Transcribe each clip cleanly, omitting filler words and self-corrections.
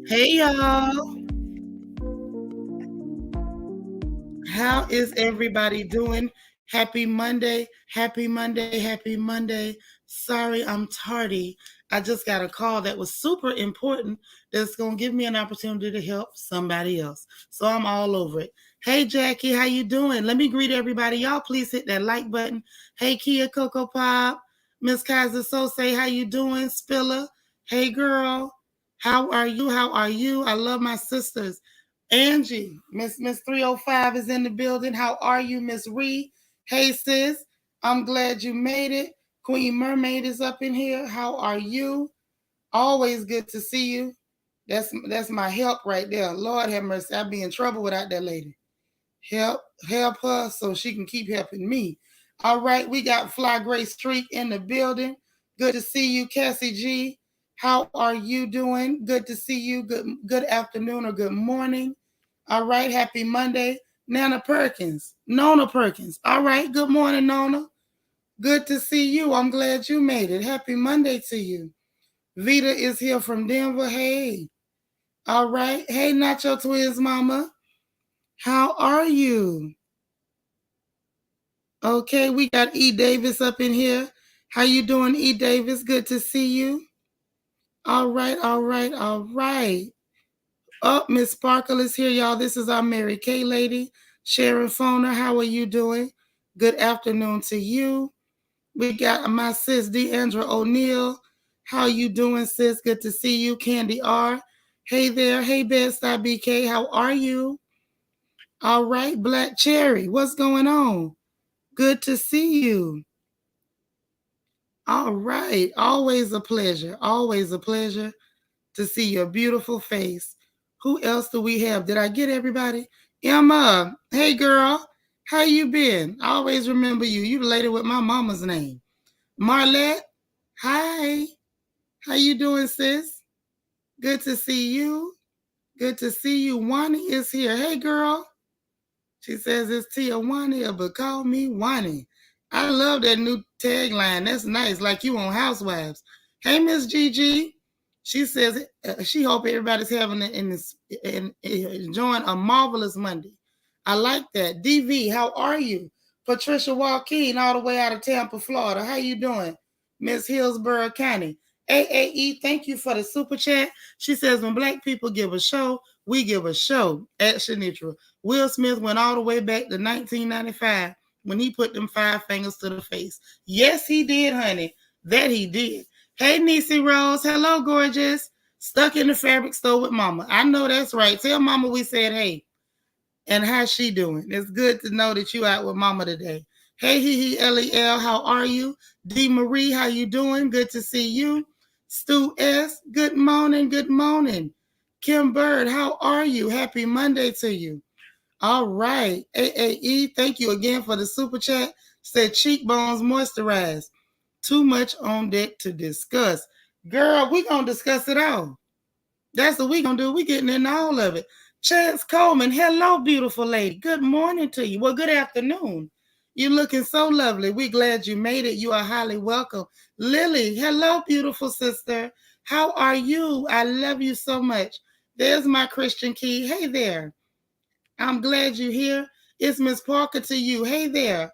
Hey y'all, how is everybody doing? Happy Monday, happy Monday, happy Monday. Sorry I'm tardy. I just got a call that was super important that's going to give me an opportunity to help somebody else. So I'm all over it. Hey Jackie, how you doing? Let me greet everybody. Y'all please hit that like button. Hey Kia Coco Pop, Miss Kaiser Sose, how you doing? Spiller, hey girl, how are you? How are you? I love my sisters. Angie, Miss 305 is in the building. How are you, Miss Ree? Hey sis, I'm glad you made it. Queen Mermaid is up in here. How are you? Always good to see you. That's my help right there. Lord have mercy. I'd be in trouble without that lady. Help her so she can keep helping me. All right, we got Fly Gray Streak in the building. Good to see you, Cassie G. How are you doing? Good to see you. Good afternoon or good morning. All right, happy Monday. Nona Perkins. All right, good morning, Nona. Good to see you. I'm glad you made it. Happy Monday to you. Vita is here from Denver. Hey. All right. Hey, Nacho Twins Mama. How are you? Okay, we got E. Davis up in here. How you doing, E. Davis? Good to see you. All right. Oh, Miss Sparkle is here, y'all. This is our Mary Kay lady. Sharon Fona, how are you doing? Good afternoon to you. We got my sis, Deandra O'Neill. How you doing, sis? Good to see you. Candy R. Hey there. Hey, Bedside BK. How are you? All right. Black Cherry. What's going on? Good to see you. All right. Always a pleasure. Always a pleasure to see your beautiful face. Who else do we have? Did I get everybody? Emma. Hey, girl. How you been? I always remember you. You related with my mama's name. Marlette. Hi. How you doing, sis? Good to see you. Good to see you. Wani is here. Hey, girl. She says it's Tia Wani, but call me Wani. I love that new tagline. That's nice, like you on Housewives. Hey, Miss Gigi. She says she hope everybody's having and enjoying a marvelous Monday. I like that. DV, how are you? Patricia Joaquin, all the way out of Tampa, Florida. How you doing? Miss Hillsborough County. AAE, thank you for the super chat. She says when black people give a show, we give a show at Shanitra. Will Smith went all the way back to 1995 when he put them five fingers to the face. Yes, he did, honey. That he did. Hey, Niecy Rose. Hello, gorgeous. Stuck in the fabric store with Mama. I know that's right. Tell Mama we said hey. And how's she doing? It's good to know that you out with Mama today. Hey, LEL, how are you? D. Marie, how you doing? Good to see you. Stu S, good morning, good morning. Kim Bird, how are you? Happy Monday to you. All right. AAE, thank you again for the super chat. Said cheekbones moisturized. Too much on deck to discuss. Girl, we gonna discuss it all. That's what we gonna do. We getting into all of it. Chance Coleman, hello, beautiful lady. Good morning to you. Well, good afternoon. You're looking so lovely. We're glad you made it. You are highly welcome. Lily, hello, beautiful sister. How are you? I love you so much. There's my Christian Key. Hey there. I'm glad you're here. It's Miss Parker to you. Hey there.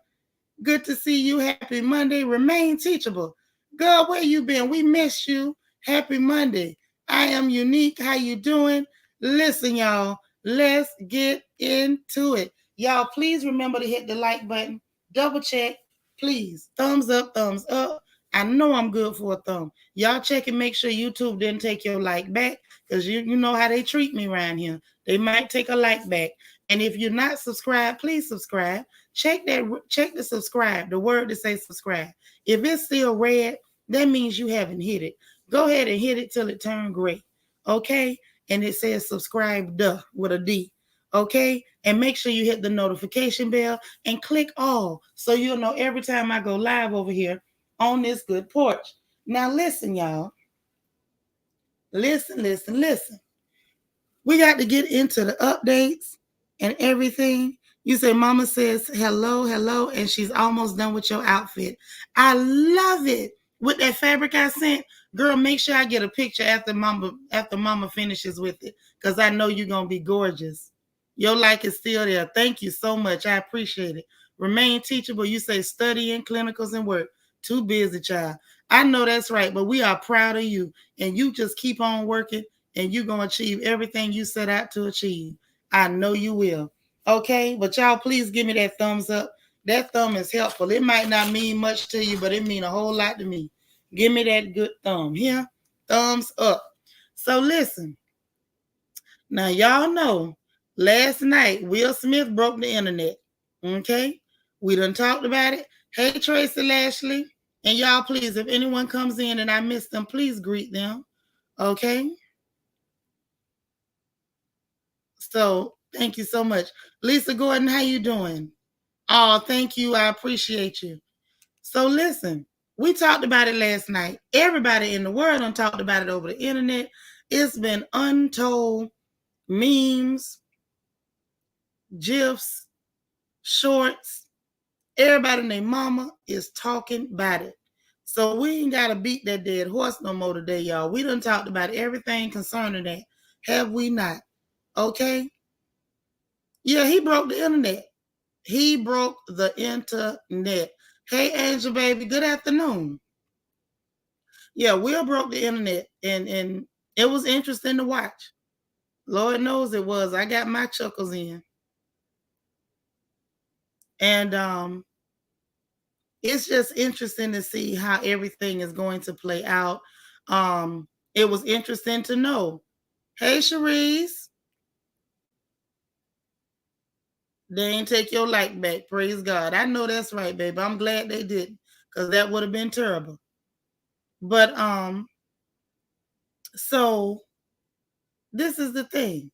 Good to see you. Happy Monday. Remain teachable. Girl, where you been? We missed you. Happy Monday. I am unique. How you doing? Listen, y'all. Let's get into it. Y'all, please remember to hit the like button. Double check. Please. Thumbs up, thumbs up. I know I'm good for a thumb. Y'all check and make sure YouTube didn't take your like back because you know how they treat me around here. They might take a like back. And if you're not subscribed, please subscribe. Check the subscribe, the word that says subscribe. If it's still red, that means you haven't hit it. Go ahead and hit it till it turns gray. Okay? And it says subscribe with a D. Okay? And make sure you hit the notification bell and click all so you'll know every time I go live over here on this good porch. Now listen, y'all. Listen. We got to get into the updates and everything. You say Mama says hello, and she's almost done with your outfit. I love it with that fabric I sent, girl, make sure I get a picture after mama finishes with it, because I know you're gonna be gorgeous. Your like is still there. Thank you so much. I appreciate it. Remain teachable. You say studying, clinicals, and work. Too busy, child. I know that's right, but we are proud of you. And you just keep on working and you're gonna achieve everything you set out to achieve. I know you will. Okay, but y'all please give me that thumbs up. That thumb is helpful. It might not mean much to you, but it mean a whole lot to me. Give me that good thumb here. Thumbs up. So listen. Now y'all know last night Will Smith broke the internet. Okay? We done talked about it. Hey Tracy Lashley. And y'all please, if anyone comes in and I miss them, please greet them. Okay? So thank you so much. Lisa Gordon, how you doing? Oh, thank you. I appreciate you. So listen, we talked about it last night. Everybody in the world done talked about it over the internet. It's been untold memes, gifs, shorts. Everybody and their mama is talking about it. So we ain't got to beat that dead horse no more today, y'all. We done talked about everything concerning that. Have we not? Okay? Yeah, he broke the internet. He broke the internet. Hey, Angel, baby, good afternoon. Yeah, Will broke the internet, and it was interesting to watch. Lord knows it was. I got my chuckles in. And it's just interesting to see how everything is going to play out. It was interesting to know. Hey, Cherise. They ain't take your like back. Praise God. I know that's right, baby. I'm glad they didn't, because that would have been terrible. But so this is the thing.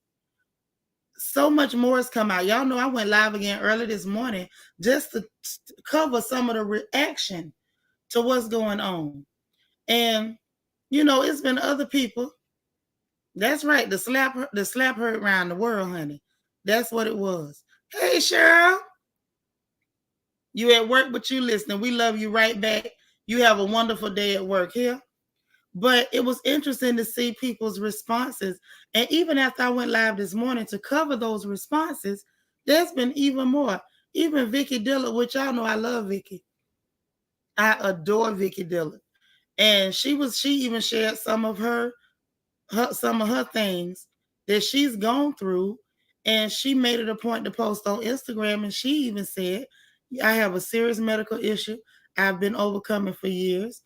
So much more has come out. Y'all know I went live again early this morning just to cover some of the reaction to what's going on. And it's been other people. That's right. The slap heard around the world, honey. That's what it was. Hey, Cheryl. You at work, but you listening. We love you right back. You have a wonderful day at work here. But it was interesting to see people's responses. And even after I went live this morning to cover those responses, there's been even more. Even Vicky Dillard, which y'all know I love Vicky. I adore Vicky Dillard. And she even shared some of her things that she's gone through. And she made it a point to post on Instagram. And she even said, I have a serious medical issue I've been overcoming for years.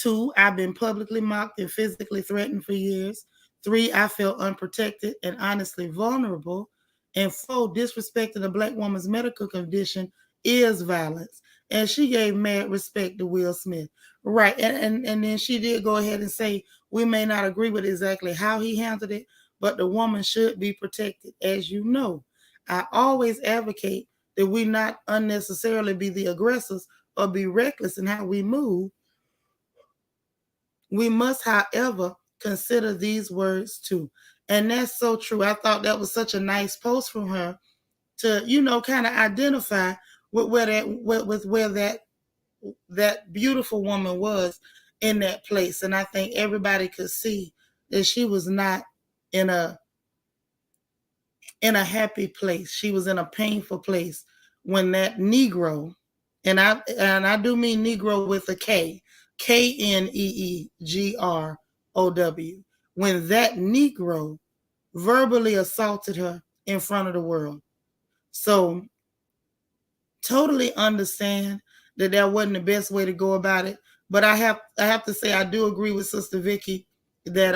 2, I've been publicly mocked and physically threatened for years. 3, I felt unprotected and honestly vulnerable. And 4, disrespecting a Black woman's medical condition is violence. And she gave mad respect to Will Smith. Right. And then she did go ahead and say, we may not agree with exactly how he handled it, but the woman should be protected. As you know, I always advocate that we not unnecessarily be the aggressors or be reckless in how we move. We must, however, consider these words too. And that's so true. I thought that was such a nice post from her to, kind of identify with where that beautiful woman was in that place. And I think everybody could see that she was not in a happy place. She was in a painful place when that Negro, and I do mean Negro with a K, Kneegrow, when that Negro verbally assaulted her in front of the world. So totally understand that wasn't the best way to go about it. But I have to say I do agree with Sister Vicky that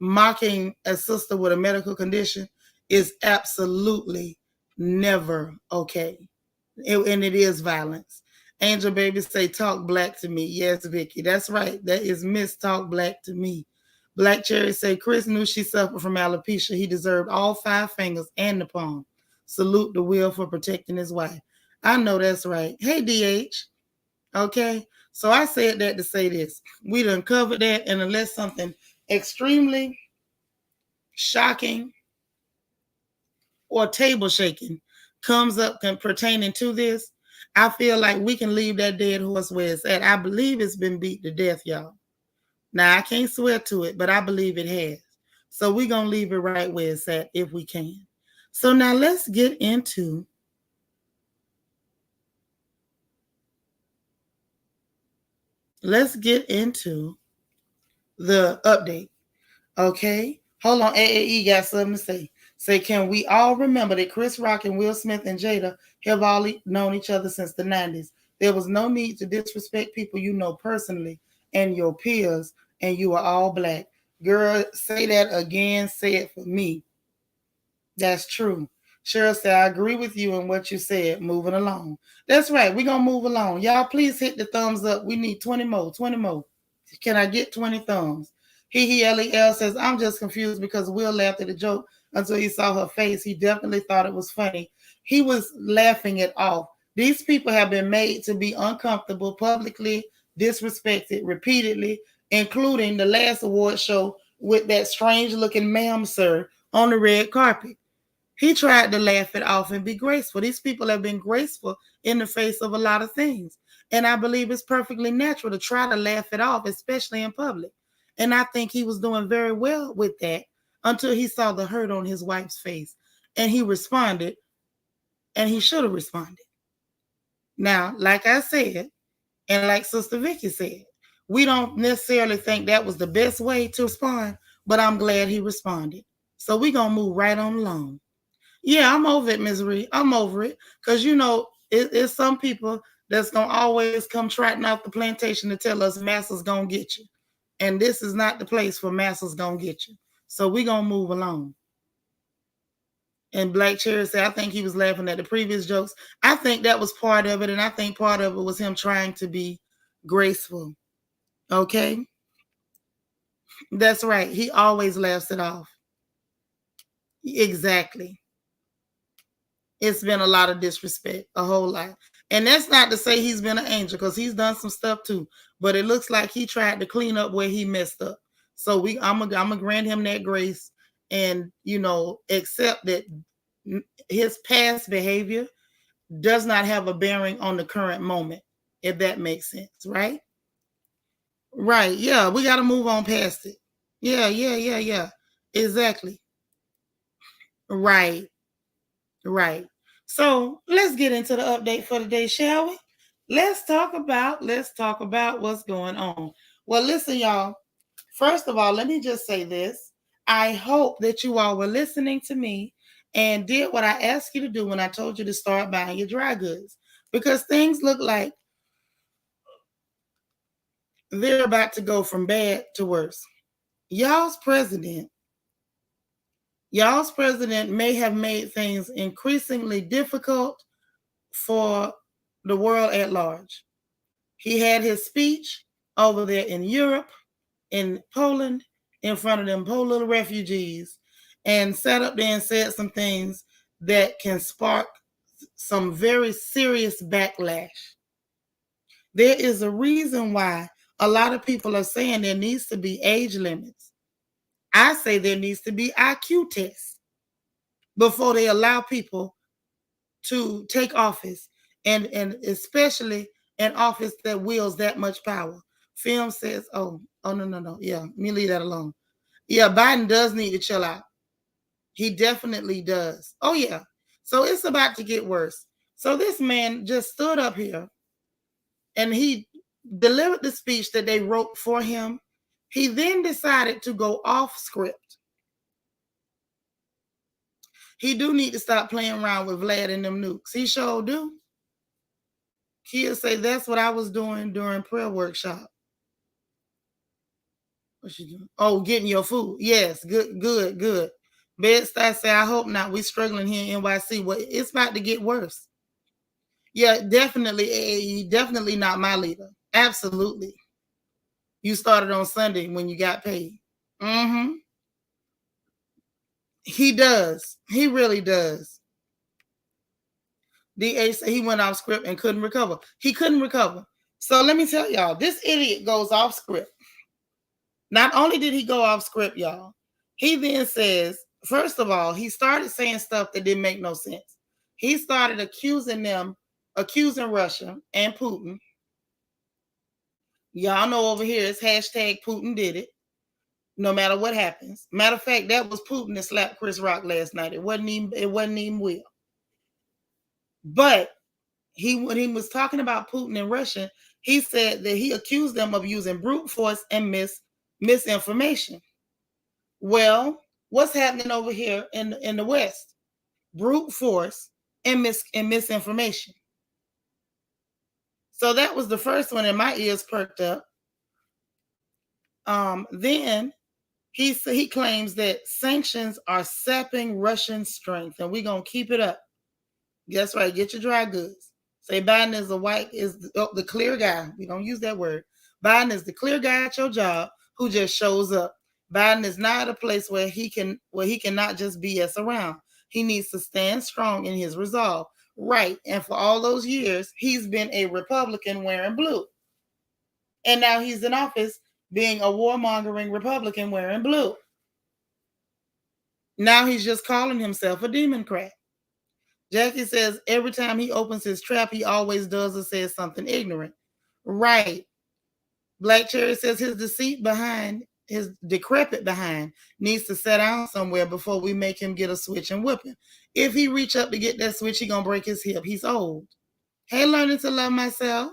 mocking a sister with a medical condition is absolutely never okay. And it is violence. Angel Baby say, talk black to me. Yes, Vicky, that's right. That is Miss Talk Black to me. Black Cherry say, Chris knew she suffered from alopecia. He deserved all 5 fingers and the palm. Salute the Will for protecting his wife. I know that's right. Hey, DH. Okay. So I said that to say this. We done covered that, and unless something extremely shocking or table shaking comes up pertaining to this, I feel like we can leave that dead horse where it's at. I believe it's been beat to death, y'all. Now, I can't swear to it, but I believe it has. So we're going to leave it right where it's at if we can. So now let's get into the update. Okay? Hold on. AAE got something to say. Say, can we all remember that Chris Rock and Will Smith and Jada have all known each other since the 90s? There was no need to disrespect people you know personally and your peers, and you are all black. Girl, say that again. Say it for me. That's true. Cheryl said, I agree with you in what you said. Moving along. That's right. We're going to move along. Y'all, please hit the thumbs up. We need 20 more. 20 more. Can I get 20 thumbs? LEL says, I'm just confused because Will laughed at the joke until he saw her face. He definitely thought it was funny. He was laughing it off. These people have been made to be uncomfortable, publicly disrespected repeatedly, including the last award show with that strange looking ma'am, sir, on the red carpet. He tried to laugh it off and be graceful. These people have been graceful in the face of a lot of things. And I believe it's perfectly natural to try to laugh it off, especially in public. And I think he was doing very well with that until he saw the hurt on his wife's face. And he responded, and he should have responded. Now, like I said, and like Sister Vicky said, we don't necessarily think that was the best way to respond, but I'm glad he responded. So we're going to move right on along. Yeah, I'm over it, Misery. I'm over it. Because, you know, it's some people that's going to always come trotting out the plantation to tell us massa's going to get you. And this is not the place for massa's going to get you. So we're going to move along. And Black Cherry said, I think he was laughing at the previous jokes. I think that was part of it. And I think part of it was him trying to be graceful. Okay? That's right. He always laughs it off. Exactly. It's been a lot of disrespect, a whole lot. And that's not to say he's been an angel, because he's done some stuff too. But it looks like he tried to clean up where he messed up. So I'm gonna grant him that grace, and accept that his past behavior does not have a bearing on the current moment, if that makes sense, right? Right. Yeah, we got to move on past it. Yeah. Exactly. Right. So let's get into the update for today, shall we? Let's talk about what's going on. Well, listen, y'all. First of all, let me just say this. I hope that you all were listening to me and did what I asked you to do when I told you to start buying your dry goods, because things look like they're about to go from bad to worse. Y'all's president may have made things increasingly difficult for the world at large. He had his speech over there in Europe, in Poland, in front of them poor little refugees, and sat up there and said some things that can spark some very serious backlash. There is a reason why a lot of people are saying there needs to be age limits. I say there needs to be IQ tests before they allow people to take office, and especially an office that wields that much power. Film says, oh no. Yeah, let me leave that alone. Yeah, Biden does need to chill out. He definitely does. Oh yeah. So it's about to get worse. So this man just stood up here and he delivered the speech that they wrote for him. He then decided to go off script. He do need to stop playing around with Vlad and them nukes. He sure do. He'll say, that's what I was doing during prayer workshop. What you doing? Oh, getting your food. Yes, good. Bed-Stuy say, I hope not. We struggling here in NYC. Well, it's about to get worse. Yeah, definitely AAE. Definitely not my leader. Absolutely. You started on Sunday when you got paid. Mm-hmm. He does. He really does. DA said he went off script and couldn't recover. He couldn't recover. So let me tell y'all, this idiot goes off script. Not only did he go off script, y'all, he then says, first of all, he started saying stuff that didn't make no sense. He started accusing them accusing Russia and Putin. Y'all know over here it's hashtag Putin did it. No matter what happens. Matter of fact, that was Putin that slapped Chris Rock last night. It wasn't even Will. But when he was talking about Putin and Russia, he said that he accused them of using brute force and misinformation. Well, what's happening over here in the West? Brute force and misinformation. So that was the first one, and my ears perked up. Then he claims that sanctions are sapping Russian strength, and we're gonna keep it up. That's right. Get your dry goods. Say Biden is the clear guy. We don't use that word. Biden is the clear guy at your job who just shows up. Biden is not a place where he cannot just BS around. He needs to stand strong in his resolve. Right. And for all those years, he's been a Republican wearing blue. And now he's in office being a warmongering Republican wearing blue. Now he's just calling himself a Democrat. Jackie says every time he opens his trap, he always does or says something ignorant. Right. Black Cherry says his decrepit behind needs to sit down somewhere before we make him get a switch and whip him. If he reach up to get that switch, he gonna break his hip. He's old. Hey, learning to love myself.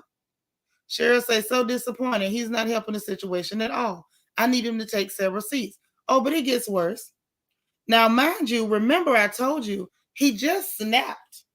Cheryl says, so disappointed. He's not helping the situation at all. I need him to take several seats. Oh, but it gets worse. Now, mind you, remember I told you, he just snapped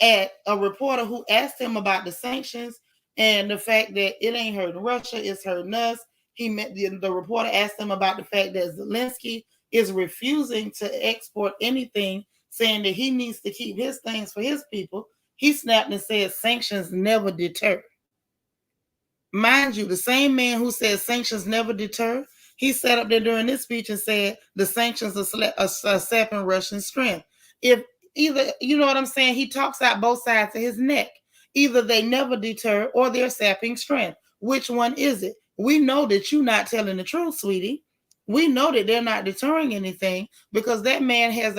at a reporter who asked him about the sanctions and the fact that it ain't hurting Russia, it's hurting us. The reporter asked him about the fact that Zelensky is refusing to export anything, saying that he needs to keep his things for his people. He snapped and said sanctions never deter. Mind you, the same man who said sanctions never deter, he sat up there during this speech and said the sanctions are sapping Russian strength. If either, you know what I'm saying, he talks out both sides of his neck. Either they never deter or they're sapping strength. Which one is it? We know that you're not telling the truth, sweetie. We know that they're not deterring anything because that man has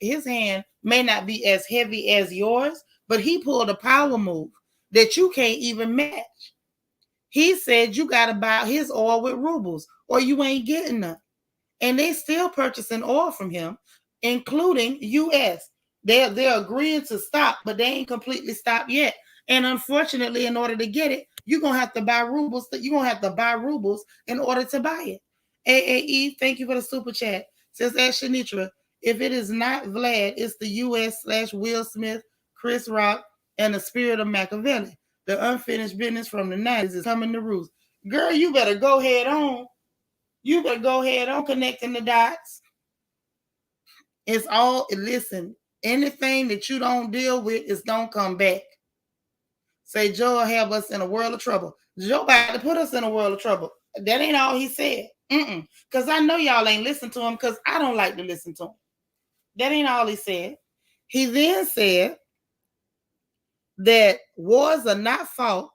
his hand may not be as heavy as yours, but he pulled a power move that you can't even match. He said you got to buy his oil with rubles or you ain't getting none. And they still purchasing oil from him, including U.S. They're agreeing to stop, but they ain't completely stopped yet. And unfortunately, in order to get it, you're going to have to buy rubles. You're going to have to buy rubles in order to buy it. AAE, thank you for the super chat. Says Ashanitra, if it is not Vlad, it's the U.S./Will Smith, Chris Rock, and the spirit of Machiavelli. The unfinished business from the 90s is coming to roost. Girl, you better go head on. You better go ahead on connecting the dots. It's all, listen, anything that you don't deal with is going to come back. Say Joe will have us in a world of trouble. Joe about to put us in a world of trouble. That ain't all he said. Because I know y'all ain't listen to him because I don't like to listen to him. That ain't all he said. He then said that wars are not fought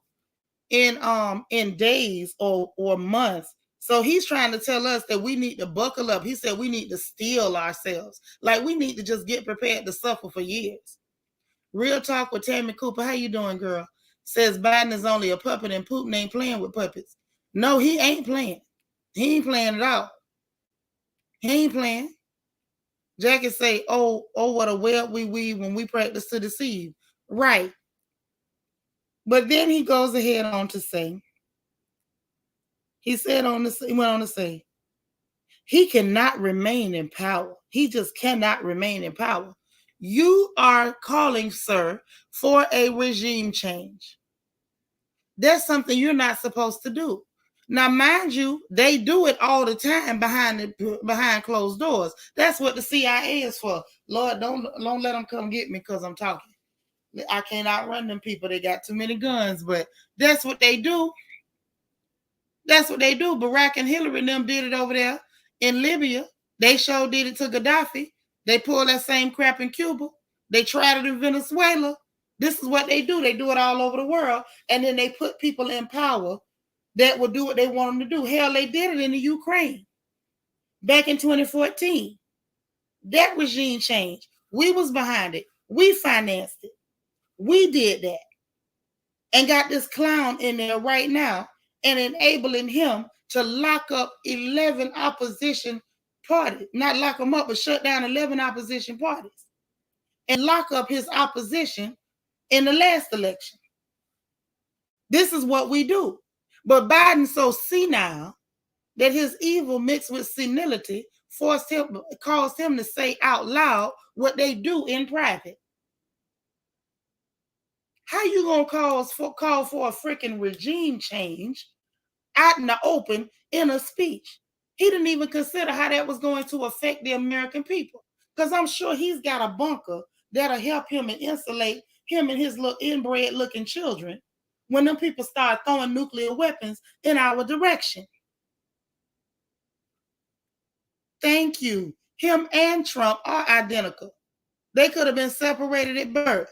in days or months. So he's trying to tell us that we need to buckle up. He said we need to steel ourselves. Like we need to just get prepared to suffer for years. Real talk with Tammy Cooper. How you doing, girl? Says Biden is only a puppet and Putin ain't playing with puppets. No, he ain't playing. He ain't playing at all. He ain't playing. Jackie say, oh, what a web we weave when we practice to deceive. Right. But then he goes ahead on to say, he went on to say, he cannot remain in power. He just cannot remain in power. You are calling, sir, for a regime change. That's something you're not supposed to do. Now, mind you, they do it all the time behind closed doors. That's what the CIA is for. Lord, don't let them come get me because I'm talking. I can't outrun them people. They got too many guns, but that's what they do. That's what they do. Barack and Hillary and them did it over there in Libya. They sure did it to Gaddafi. They pulled that same crap in Cuba. They tried it in Venezuela. This is what they do. They do it all over the world. And then they put people in power that will do what they want them to do. Hell, they did it in the Ukraine back in 2014. That regime change, we was behind it. We financed it. We did that. And got this clown in there right now and enabling him to lock up 11 opposition parties. Not lock them up, but shut down 11 opposition parties. And lock up his opposition in the last election. This is what we do. But Biden's so senile that his evil mixed with senility caused him to say out loud what they do in private. How you gonna call for a freaking regime change out in the open in a speech? He didn't even consider how that was going to affect the American people. Because I'm sure he's got a bunker that'll help him and insulate him and his little inbred looking children when them people start throwing nuclear weapons in our direction. Thank you. Him and Trump are identical. They could have been separated at birth.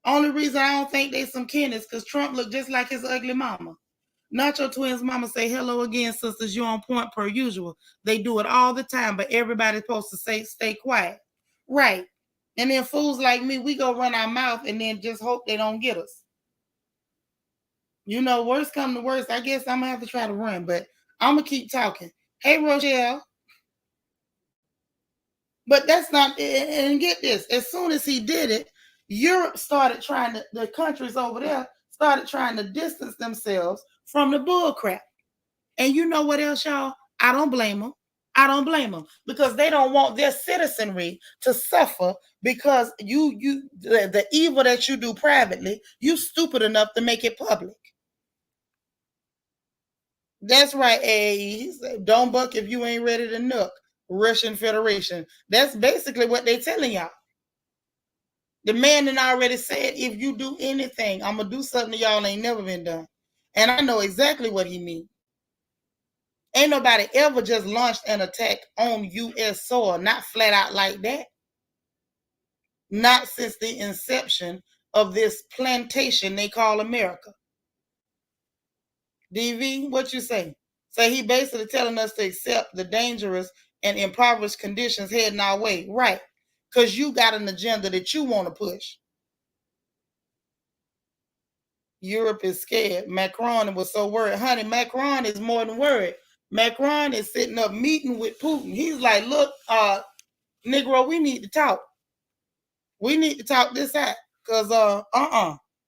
Only reason I don't think they some kin is because Trump looked just like his ugly mama. Nacho Twins mama say, hello again, sisters. You on point per usual. They do it all the time, but everybody's supposed to say, stay quiet. Right. And then fools like me, we go run our mouth and then just hope they don't get us. You know, worst come to worst, I guess I'm going to have to try to run, but I'm going to keep talking. Hey, Rochelle. But that's not, and get this, as soon as he did it, Europe started trying to, the countries over there started trying to distance themselves from the bull crap. And you know what else, y'all? I don't blame them. I don't blame them because they don't want their citizenry to suffer because the evil that you do privately, you stupid enough to make it public. That's right, he said, don't buck if you ain't ready to nook. Russian Federation. That's basically what they're telling y'all. The man had already said, if you do anything, I'm going to do something y'all ain't never been done. And I know exactly what he means. Ain't nobody ever just launched an attack on U.S. soil, not flat out like that. Not since the inception of this plantation they call America. DV, what you say? So he basically telling us to accept the dangerous and impoverished conditions heading our way. Right. Because you got an agenda that you want to push. Europe is scared. Macron was so worried. Honey, Macron is more than worried. Macron is sitting up meeting with Putin. He's like, look, Negro, we need to talk. We need to talk this out. Because,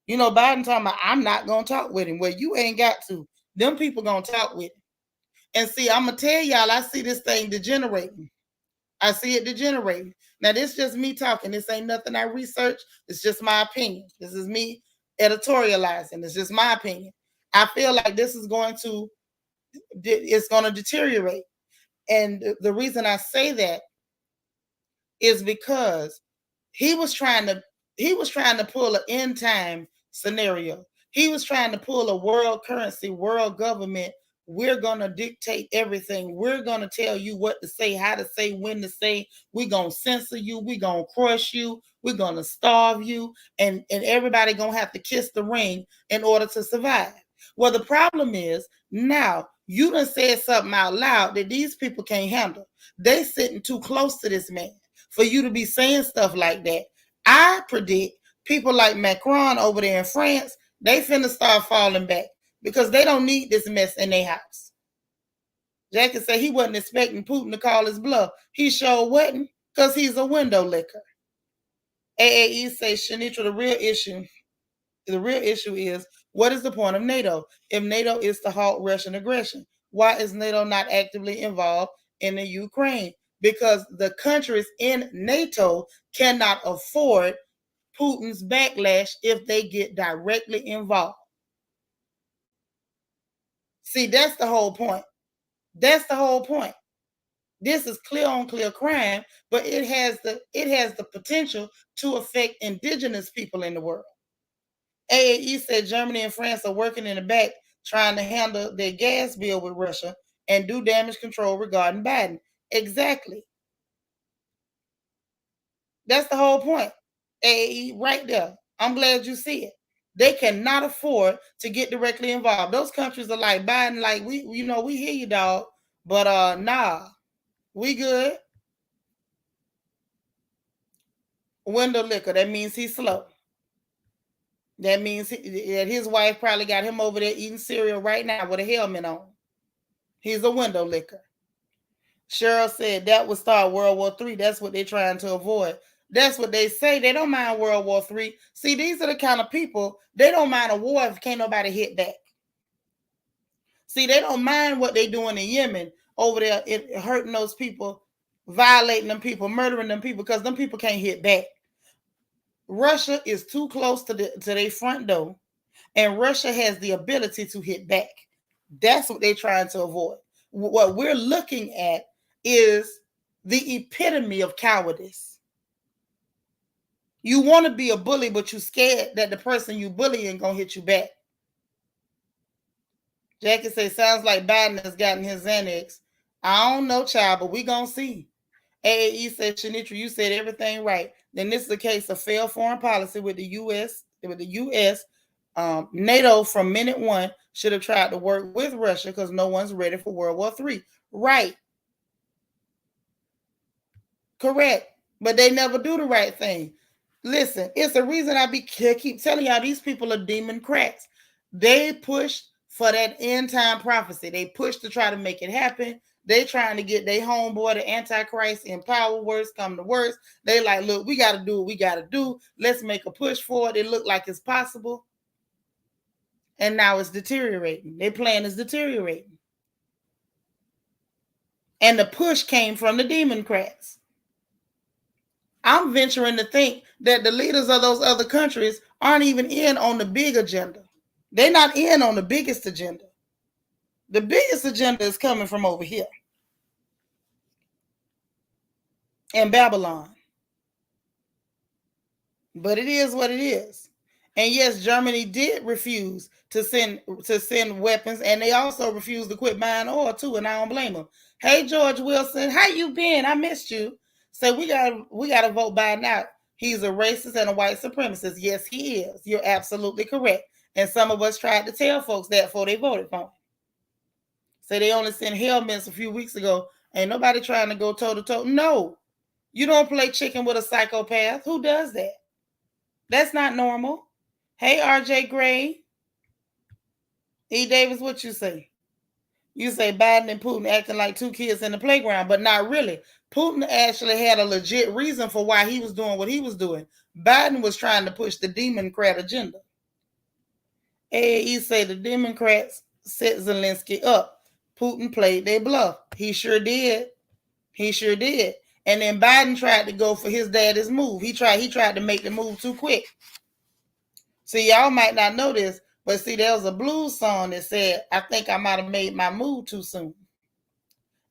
you know, Biden talking about, I'm not going to talk with him. Well, you ain't got to. Them people going to talk with him. And see, I'm going to tell y'all, I see this thing degenerating. I see it degenerating. Now, this is just me talking. This ain't nothing I researched. It's just my opinion. This is me editorializing. It's just my opinion. I feel like this is going to, it's going to deteriorate. And the reason I say that is because he was trying to pull an end time scenario. He was trying to pull a world currency, world government. We're going to dictate everything. We're going to tell you what to say, how to say, when to say. We're going to censor you. We're going to crush you. We're going to starve you. And everybody going to have to kiss the ring in order to survive. Well, the problem is now you done said something out loud that these people can't handle. They sitting too close to this man for you to be saying stuff like that. I predict people like Macron over there in France, they finna start falling back because they don't need this mess in their house. Jackie said he wasn't expecting Putin to call his bluff. He sure wasn't because he's a window licker. AAE says, Shanitra, the real issue is, what is the point of NATO? If NATO is to halt Russian aggression, why is NATO not actively involved in the Ukraine? Because the countries in NATO cannot afford Putin's backlash if they get directly involved. See, that's the whole point. That's the whole point. This is clear on clear crime, but it has the potential to affect indigenous people in the world. AAE said Germany and France are working in the back trying to handle their gas bill with Russia and do damage control regarding Biden. Exactly. That's the whole point. AAE right there. I'm glad you see it. They cannot afford to get directly involved. Those countries are like Biden, like we hear you, dog, but nah, we good. Window liquor. That means he's slow. That means that his wife probably got him over there eating cereal right now with a helmet on. He's a window liquor. Cheryl said that would start World War III. That's what they're trying to avoid. That's what they say. They don't mind World War III. See, these are the kind of people, they don't mind a war if can't nobody hit back. See, they don't mind what they're doing in Yemen over there, hurting those people, violating them people, murdering them people, because them people can't hit back. Russia is too close to their front door, and Russia has the ability to hit back. That's what they're trying to avoid. What we're looking at is the epitome of cowardice. You want to be a bully, but you're scared that the person you bullying gonna hit you back. Jackie says, sounds like Biden has gotten his Xanax. I don't know, child, but we gonna see. AAE said, Shanitra, you said everything right. Then this is a case of failed foreign policy with the U.S. NATO from minute one should have tried to work with Russia because no one's ready for World War III. Right. Correct. But they never do the right thing. Listen, it's the reason I keep telling y'all these people are Democrats. They push for that end time prophecy. They push to try to make it happen. They trying to get their homeboy, the Antichrist, in power. Worst come to worst. They like, look, we got to do what we got to do. Let's make a push for it. It look like it's possible. And now it's deteriorating. Their plan is deteriorating. And the push came from the Democrats. I'm venturing to think that the leaders of those other countries aren't even in on the big agenda. They're not in on the biggest agenda. The biggest agenda is coming from over here in Babylon. But it is what it is. And yes, Germany did refuse to send weapons, and they also refused to quit buying oil too, and I don't blame them. Hey, George Wilson, how you been? I missed you. So we gotta vote Biden out. He's a racist and a white supremacist. Yes, he is. You're absolutely correct. And some of us tried to tell folks that before they voted for him. So they only sent helmets a few weeks ago. Ain't nobody trying to go toe to toe. No, you don't play chicken with a psychopath. Who does that? That's not normal. Hey, RJ Gray. E. Davis, what you say? You say Biden and Putin acting like two kids in the playground, but not really. Putin actually had a legit reason for why he was doing what he was doing. Biden was trying to push the Democrat agenda. AAE say the Democrats set Zelensky up. Putin played their bluff. He sure did. He sure did. And then Biden tried to go for his daddy's move. He tried to make the move too quick. See, y'all might not know this, but see, there was a blues song that said, I think I might have made my move too soon.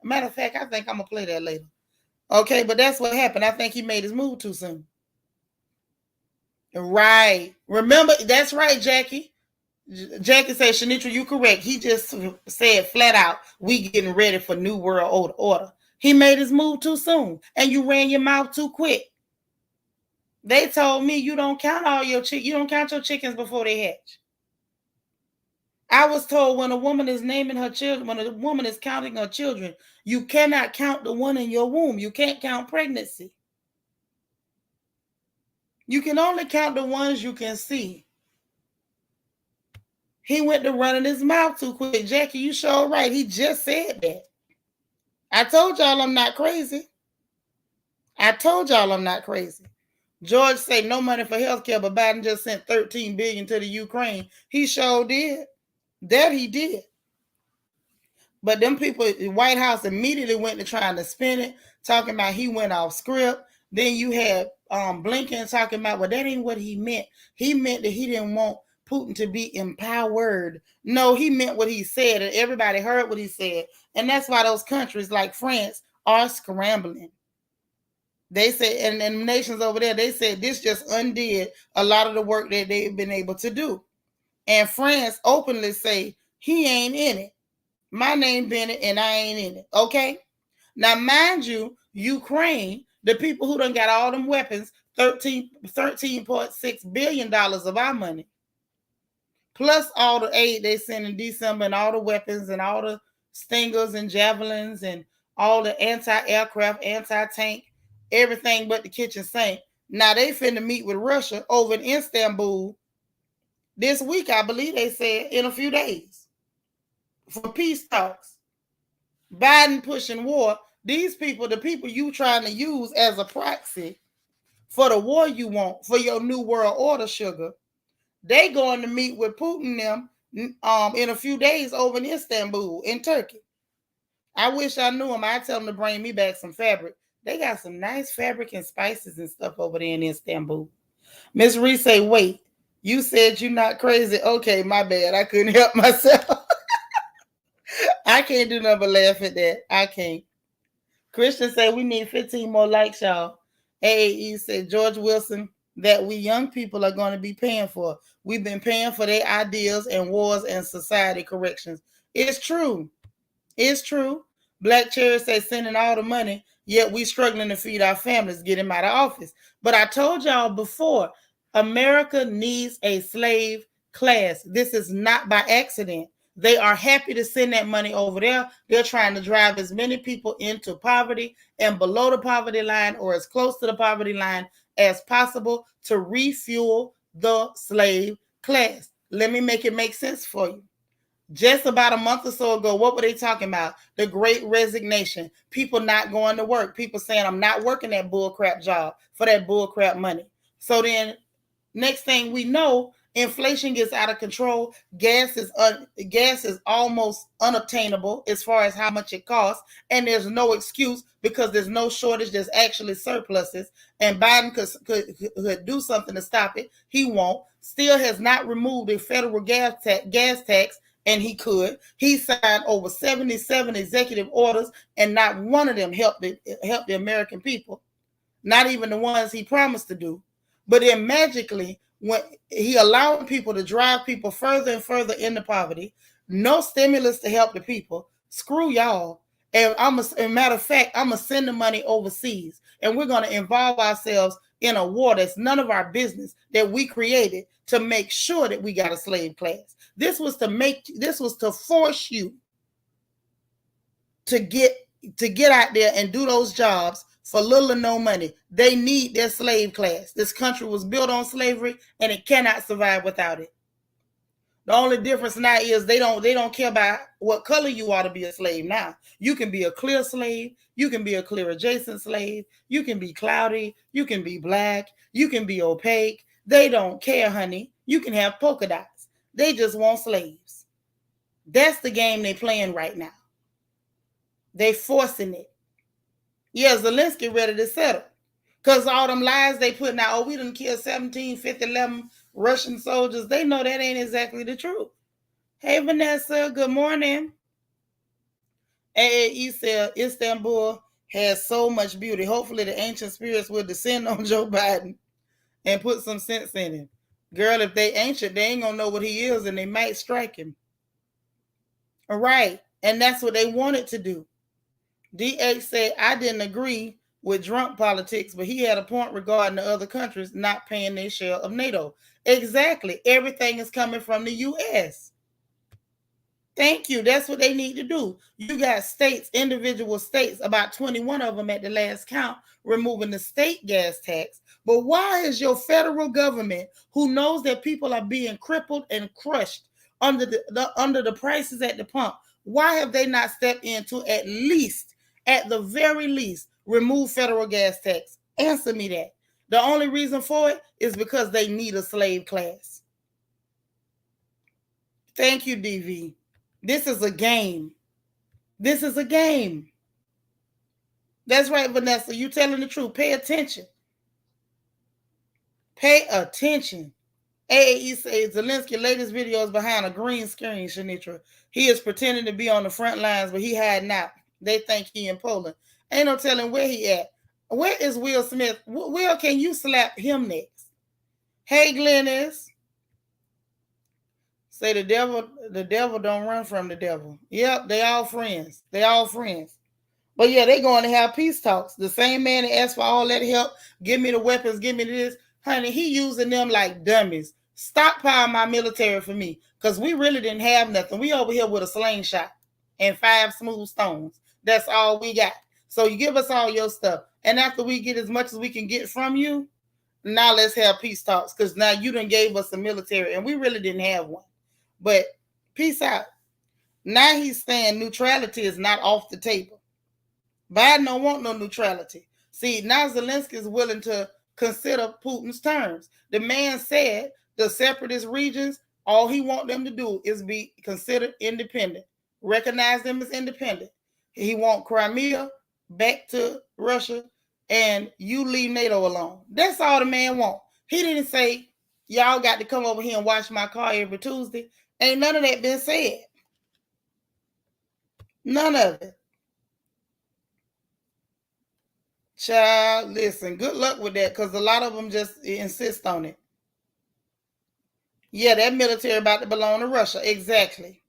Matter of fact, I think I'm going to play that later. Okay, but that's what happened. I think he made his move too soon. Right. Remember, that's right, Jackie. Jackie said, Shanitra, you correct. He just said flat out, we getting ready for New World Order. He made his move too soon, and you ran your mouth too quick. They told me you don't count all your you don't count your chickens before they hatch. I was told when a woman is naming her children, when a woman is counting her children, you cannot count the one in your womb. You can't count pregnancy. You can only count the ones you can see. He went to running his mouth too quick. Jackie, you sure right. He just said that. I told y'all I'm not crazy. George said no money for healthcare, but Biden just sent $13 billion to the Ukraine. He sure did. That he did. But them people, the White House immediately went to trying to spin it, talking about he went off script. Then you had Blinken talking about, well, that ain't what he meant. He meant that he didn't want Putin to be empowered. No, he meant what he said, and everybody heard what he said. And that's why those countries like France are scrambling. They said, and nations over there, they said this just undid a lot of the work that they've been able to do. And France openly say, he ain't in it. My name been it, and I ain't in it. Okay? Now, mind you, Ukraine, the people who done got all them weapons, $13.6 billion of our money, plus all the aid they sent in December and all the weapons and all the Stingers and Javelins and all the anti-aircraft, anti-tank, everything but the kitchen sink. Now they finna meet with Russia over in Istanbul this week, I believe they said, in a few days for peace talks. Biden pushing war. These people, the people you trying to use as a proxy for the war you want, for your new world order, sugar, they going to meet with Putin them in a few days over in Istanbul in Turkey. I wish I knew them. I'd tell them to bring me back some fabric. They got some nice fabric and spices and stuff over there in Istanbul. Miss Reese say, wait, you said you're not crazy. Okay, my bad. I couldn't help myself. I can't do nothing but laugh at that. I can't. Christian said we need 15 more likes, y'all. AAE said George Wilson that we young people are going to be paying for. We've been paying for their ideas and wars and society corrections. It's true. It's true. Black Cherry says sending all the money, yet we struggling to feed our families, get him out of office. But I told y'all before, America needs a slave class. This is not by accident. They are happy to send that money over there. They're trying to drive as many people into poverty and below the poverty line or as close to the poverty line as possible to refuel the slave class. Let me make it make sense for you. Just about a month or so ago, what were they talking about? The Great Resignation. People not going to work. People saying, I'm not working that bullcrap job for that bullcrap money. So then next thing we know, inflation gets out of control. Gas is almost unobtainable as far as how much it costs. And there's no excuse because there's no shortage. There's actually surpluses. And Biden could do something to stop it. He won't. Still has not removed a federal gas tax. And he could. He signed over 77 executive orders, and not one of them helped the American people. Not even the ones he promised to do. But then magically, when he allowed people to drive people further and further into poverty, no stimulus to help the people. Screw y'all. And as a matter of fact, I'm going to send the money overseas. And we're going to involve ourselves in a war that's none of our business that we created to make sure that we got a slave class. This was to force you to get out there and do those jobs for little or no money. They need their slave class. This country was built on slavery and it cannot survive without it. The only difference now is they don't care about what color you are to be a slave now. You can be a clear slave. You can be a clear adjacent slave. You can be cloudy. You can be black. You can be opaque. They don't care, honey. You can have polka dots. They just want slaves. That's the game they're playing right now. They forcing it. Yeah, Zelensky ready to settle. Because all them lies they putting out, oh, we done killed 17, 50, 11 Russian soldiers. They know that ain't exactly the truth. Hey, Vanessa, good morning. AAE said Istanbul has so much beauty. Hopefully the ancient spirits will descend on Joe Biden and put some sense in him. Girl, if they ancient, they ain't going to know what he is and they might strike him. All right. And that's what they wanted to do. DH said, I didn't agree with drunk politics, but he had a point regarding the other countries not paying their share of NATO. Exactly. Everything is coming from the U.S. Thank you. That's what they need to do. You got states, individual states, about 21 of them at the last count, removing the state gas tax. But why is your federal government, who knows that people are being crippled and crushed under the prices at the pump, why have they not stepped in to at the very least, remove federal gas tax? Answer me that. The only reason for it is because they need a slave class. Thank you, DV. This is a game. This is a game. That's right, Vanessa. You telling the truth. Pay attention. Pay attention. AAE says Zelensky's latest video is behind a green screen, Shanitra. He is pretending to be on the front lines, but he hiding out. They think he in Poland. Ain't no telling where he at. Where is Will Smith? Will, can you slap him next? Hey, Glennis. Say the devil don't run from the devil. Yep, they all friends. They all friends. But yeah, they going to have peace talks. The same man that asked for all that help, give me the weapons, give me this. Honey, he using them like dummies. Stockpile my military for me. Because we really didn't have nothing. We over here with a slingshot and 5 smooth stones. That's all we got. So you give us all your stuff. And after we get as much as we can get from you, Now let's have peace talks, because now you done gave us a military and we really didn't have one. But peace out. Now he's saying neutrality is not off the table. Biden don't want no neutrality. See, now Zelensky is willing to consider Putin's terms. The man said the separatist regions, all he want them to do is be considered independent. Recognize them as independent. He want Crimea back to Russia, and you leave NATO alone. That's all the man want. He didn't say, y'all got to come over here and wash my car every Tuesday. Ain't none of that been said. None of it. Child, listen, good luck with that, because a lot of them just insist on it. Yeah, that military about to belong to Russia. Exactly.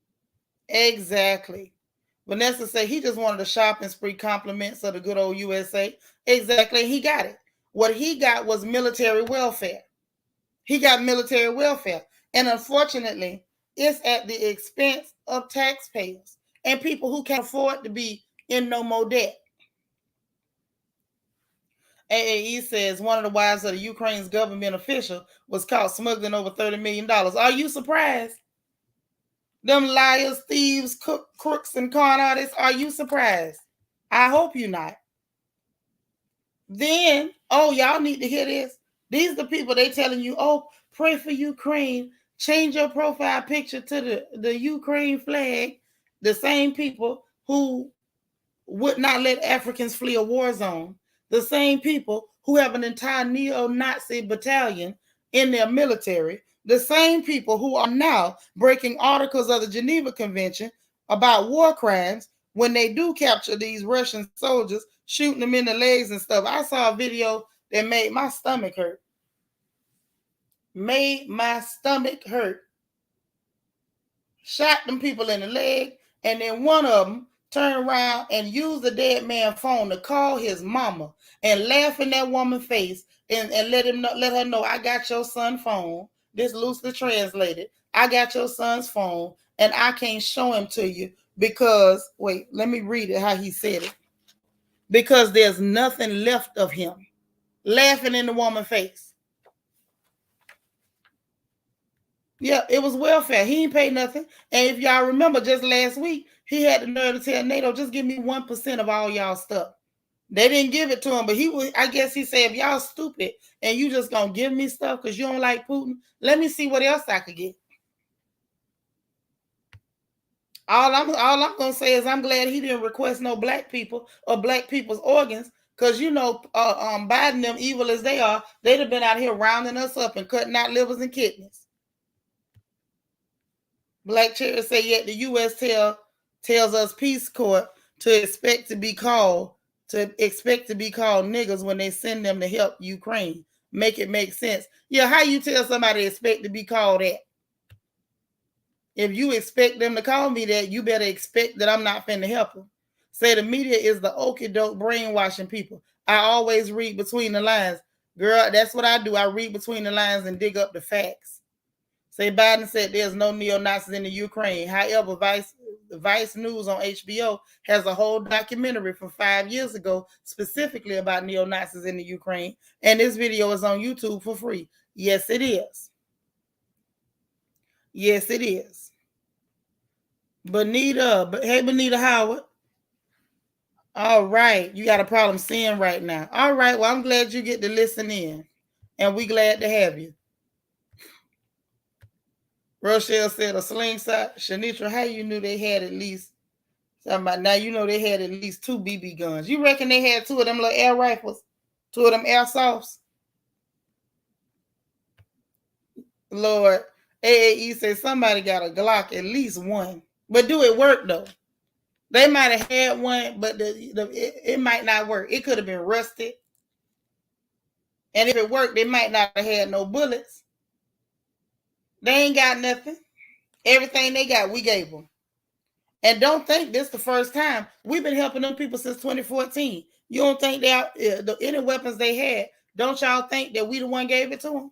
Vanessa said he just wanted a shopping spree, compliments of the good old USA. Exactly, he got it. What he got was military welfare. He got military welfare. And unfortunately, it's at the expense of taxpayers and people who can't afford to be in no more debt. AAE says one of the wives of the Ukraine's government official was caught smuggling over $30 million. Are you surprised? Them liars, thieves, crooks, and con artists, are you surprised? I hope you're not. Then, y'all need to hear this. These are the people they telling you, pray for Ukraine. Change your profile picture to the Ukraine flag. The same people who would not let Africans flee a war zone. The same people who have an entire neo-Nazi battalion in their military. The same people who are now breaking articles of the Geneva Convention about war crimes when they do capture these Russian soldiers, shooting them in the legs and stuff. I saw a video that made my stomach hurt. Shot them people in the leg, and then one of them turned around and used the dead man's phone to call his mama and laugh in that woman's face and let her know, I got your son's phone. This loosely translated. I got your son's phone and I can't show him to you because, wait, let me read it how he said it. Because there's nothing left of him. Laughing in the woman's face. Yeah, it was welfare. He ain't paid nothing. And if y'all remember, just last week, he had the nerve to tell NATO, just give me 1% of all y'all stuff. They didn't give it to him, but I guess he said, if y'all stupid and you just gonna give me stuff because you don't like Putin, let me see what else I could get. All I'm gonna say is I'm glad he didn't request no black people or black people's organs, because Biden, them evil as they are, they'd have been out here rounding us up and cutting out livers and kidneys. Black Cherry say, yet the U.S. tells us Peace Corps to expect to be called niggas when they send them to help Ukraine. Make it make sense. Yeah, how you tell somebody to expect to be called that? If you expect them to call me that, you better expect that I'm not finna help them. Say the media is the okie doke brainwashing people. I always read between the lines. Girl, that's what I do. I read between the lines and dig up the facts. Say Biden said there's no neo-Nazis in the Ukraine. However, Vice News on HBO has a whole documentary from 5 years ago specifically about neo-Nazis in the Ukraine. And this video is on YouTube for free. Yes, it is. Yes, it is. Benita Howard. All right. You got a problem seeing right now. All right. Well, I'm glad you get to listen in. And we glad to have you. Rochelle said a slingshot. Shanitra, how you knew they had at least somebody? Now you know they had at least 2 BB guns. You reckon they had 2 of them little air rifles? 2 of them airsofts? Lord, AAE said somebody got a Glock, at least one. But do it work though? They might have had one, but it might not work. It could have been rusted. And if it worked, they might not have had no bullets. They ain't got nothing. Everything they got, we gave them. And don't think this is the first time. We've been helping them people since 2014. You don't think any weapons they had, don't y'all think that we the one gave it to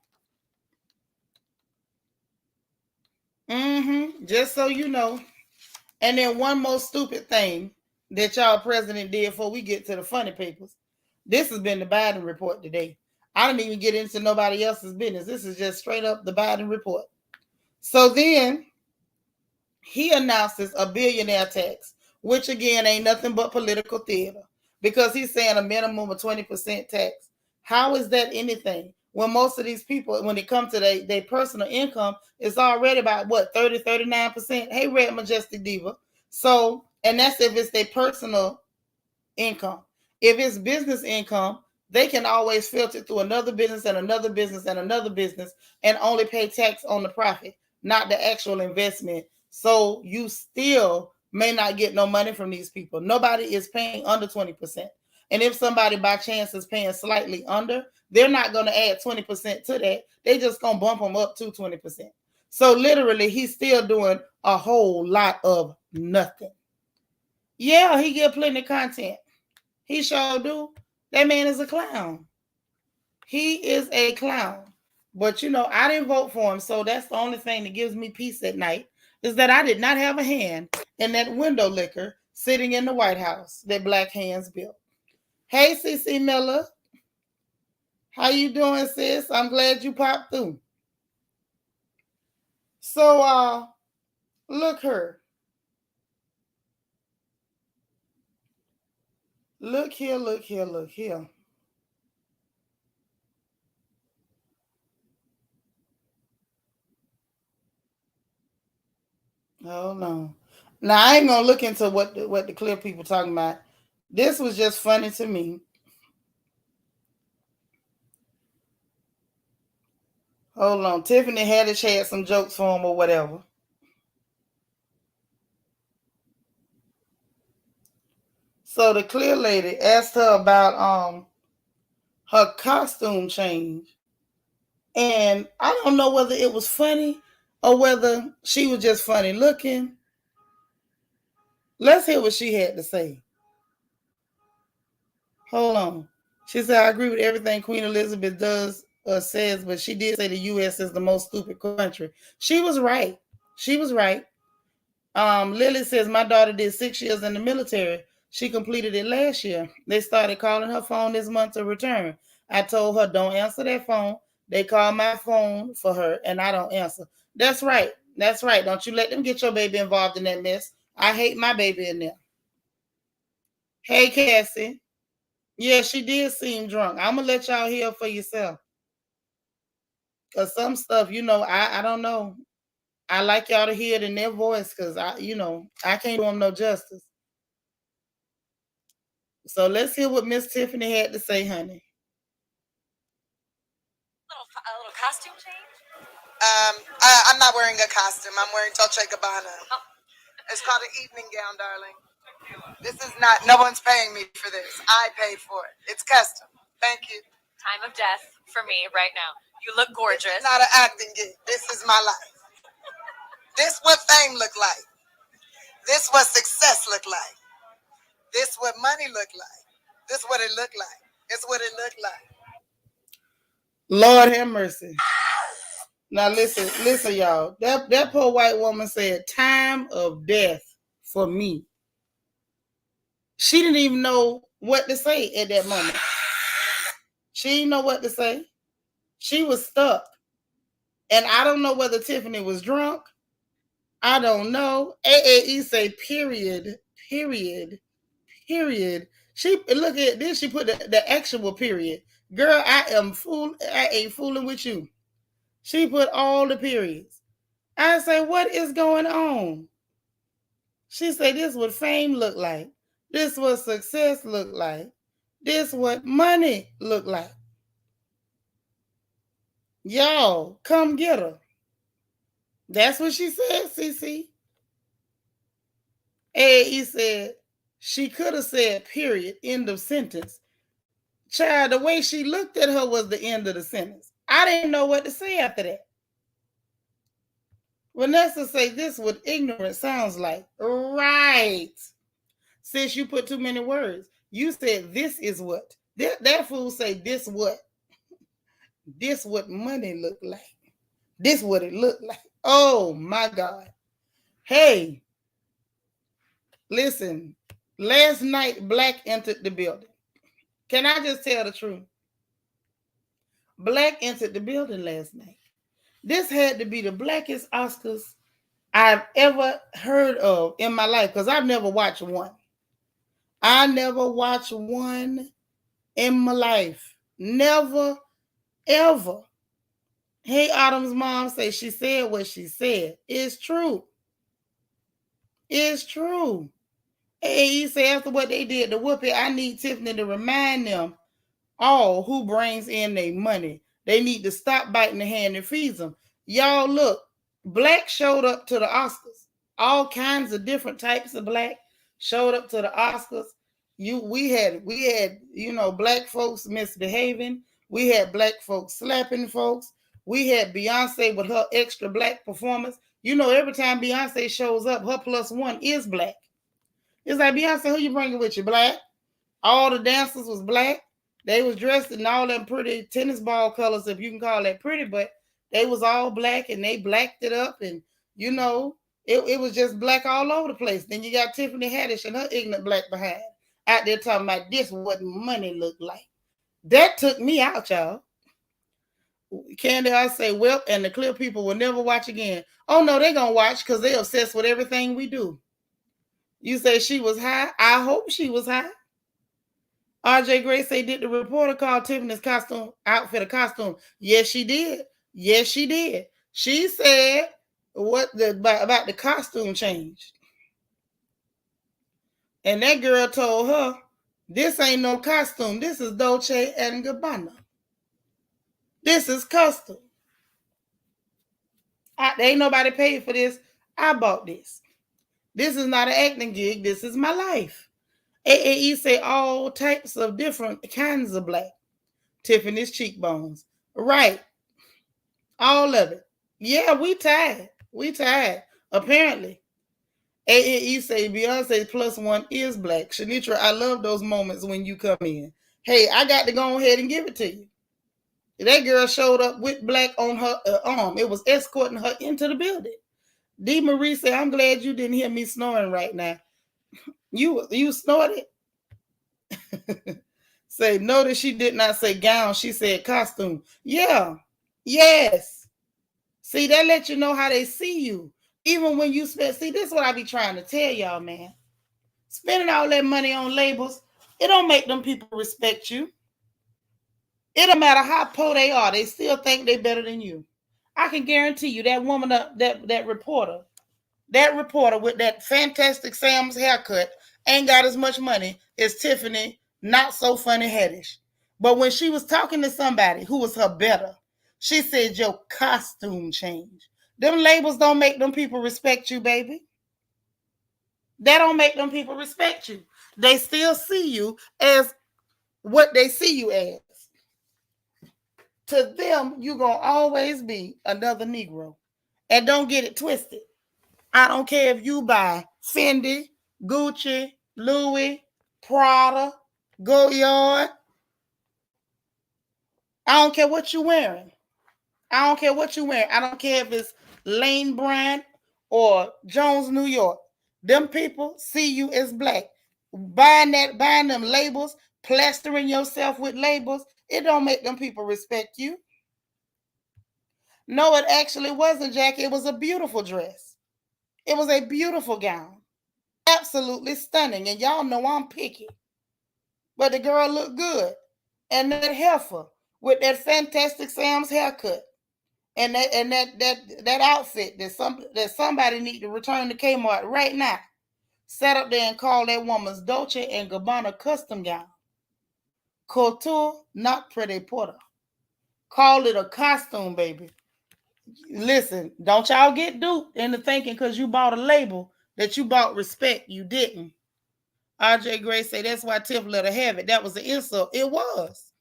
them? Just so you know. And then one more stupid thing that y'all president did before we get to the funny papers. This has been the Biden report today. I didn't even get into nobody else's business. This is just straight up the Biden report. So then he announces a billionaire tax, which again ain't nothing but political theater because he's saying a minimum of 20% tax. How is that anything? When most of these people, when it comes to their personal income, is already about what, 30, 39%? Hey, Red Majestic Diva. So, and that's if it's their personal income. If it's business income, they can always filter through another business and another business and another business and only pay tax on the profit, not the actual investment. So you still may not get no money from these people. Nobody is paying under 20%. And if somebody by chance is paying slightly under, they're not going to add 20% to that. They just going to bump them up to 20%. So literally, he's still doing a whole lot of nothing. Yeah, he get plenty of content. He sure do. That man is a clown. He is a clown. But I didn't vote for him, so that's the only thing that gives me peace at night is that I did not have a hand in that window liquor sitting in the White House that Black hands built. Hey, CC Miller. How you doing, sis? I'm glad you popped through. So, look here. Look here, look here, look here. Hold on. Now I ain't gonna look into what the clear people talking about. This was just funny to me. Hold on. Tiffany Haddish had some jokes for him or whatever. So the clear lady asked her about her costume change. And I don't know whether it was funny or whether she was just funny looking. Let's hear what she had to say. Hold on. She said, I agree with everything Queen Elizabeth does says, but she did say the U.S. is the most stupid country. She was right. She was right. Lily says, my daughter did 6 years in the military. She completed it last year. They started calling her phone this month to return. I told her, don't answer that phone. They call my phone for her, and I don't answer. That's right. That's right. Don't you let them get your baby involved in that mess. I hate my baby in there. Hey, Cassie. Yeah, she did seem drunk. I'm going to let y'all hear for yourself. Because some stuff, I don't know. I like y'all to hear it in their voice because I can't do them no justice. So let's hear what Miss Tiffany had to say, honey. A little costume change? I'm not wearing a costume. I'm wearing Dolce Gabbana. Oh. It's called an evening gown, darling. This is not, no one's paying me for this. I paid for it. It's custom. Thank you. Time of death for me right now. You look gorgeous. This is not an acting gig. This is my life. This what fame look like. This what success look like. This what money look like. This what it look like. It's what it look like. Lord have mercy. Now listen, y'all. That poor white woman said, time of death for me. She didn't even know what to say at that moment. She didn't know what to say. She was stuck. And I don't know whether Tiffany was drunk. I don't know. AAE say period. She look at this. She put the actual period. Girl, I ain't fooling with you. She put all the periods. I say, what is going on? She said, this what fame look like. This what success look like. This what money look like. Y'all, come get her. That's what she said, CC. AE said she could have said period, end of sentence. Child, the way she looked at her was the end of the sentence. I didn't know what to say after that. Vanessa say this what ignorance sounds like. Right. Since you put too many words. You said this is what. That fool say this what. This what money look like. This what it looked like. Oh my God. Hey, listen. Last night, Black entered the building. Can I just tell the truth? Black entered the building last night. This had to be the blackest Oscars I've ever heard of in my life because I've never watched one. I never watched one in my life. Never, ever. Hey, Autumn's mom say she said what she said. It's true. It's true. Hey, he said after what they did to Whoopi, I need Tiffany to remind them all who brings in their money. They need to stop biting the hand that feeds them. Y'all look, black showed up to the Oscars. All kinds of different types of black showed up to the Oscars. We had black folks misbehaving. We had black folks slapping folks. We had Beyonce with her extra black performance. Every time Beyonce shows up, her plus one is black. It's like, Beyonce, who you bringing with you? Black. All the dancers was black. They was dressed in all them pretty tennis ball colors, if you can call that pretty, but they was all black and they blacked it up, and it was just black all over the place. Then you got Tiffany Haddish and her ignorant black behind out there talking about this what money looked like. That took me out, y'all. Candy, I say, well, and the clear people will never watch again. Oh no, they gonna watch because they obsessed with everything we do. You say she was high? I hope she was high. RJ Gray say, did the reporter call Tiffany's outfit a costume? Yes, she did. Yes, she did. She said about the costume change. And that girl told her, this ain't no costume. This is Dolce and Gabbana. This is custom. Ain't nobody paid for this. I bought this. This is not an acting gig. This is my life. AAE say all types of different kinds of black. Tiffany's cheekbones. Right. All of it. Yeah, we tired. We tired. Apparently. AAE say Beyonce plus one is black. Shanitra, I love those moments when you come in. Hey, I got to go ahead and give it to you. That girl showed up with black on her arm. It was escorting her into the building. D. Marie said, I'm glad you didn't hear me snoring right now. You snorted? Say, notice she did not say gown. She said costume. Yeah. Yes. See, that lets you know how they see you. Even when you spend, see, this is what I be trying to tell y'all, man. Spending all that money on labels, it don't make them people respect you. It don't matter how poor they are, they still think they better than you. I can guarantee you that woman, that reporter with that fantastic Sam's haircut ain't got as much money as Tiffany, not so funny Haddish. But when she was talking to somebody who was her better, she said your costume changed. Them labels don't make them people respect you, baby. That don't make them people respect you. They still see you as what they see you as. To them, you're going to always be another Negro. And don't get it twisted. I don't care if you buy Fendi, Gucci, Louis, Prada, Goyard. I don't care what you're wearing. I don't care what you're wearing. I don't care if it's Lane Bryant or Jones, New York. Them people see you as black. Buying them labels, plastering yourself with labels, it don't make them people respect you. No, it actually wasn't, Jackie. It was a beautiful dress. It was a beautiful gown. Absolutely stunning. And y'all know I'm picky. But the girl looked good. And that heifer with that fantastic Sam's haircut. And that outfit that somebody need to return to Kmart right now. Sat up there and called that woman's Dolce and Gabbana custom gown. Couture, not pretty porter. Call it a costume, baby. Listen, don't y'all get duped into thinking because you bought a label that you bought respect. You didn't. RJ Gray say that's why Tiff let her have it. That was an insult. It was.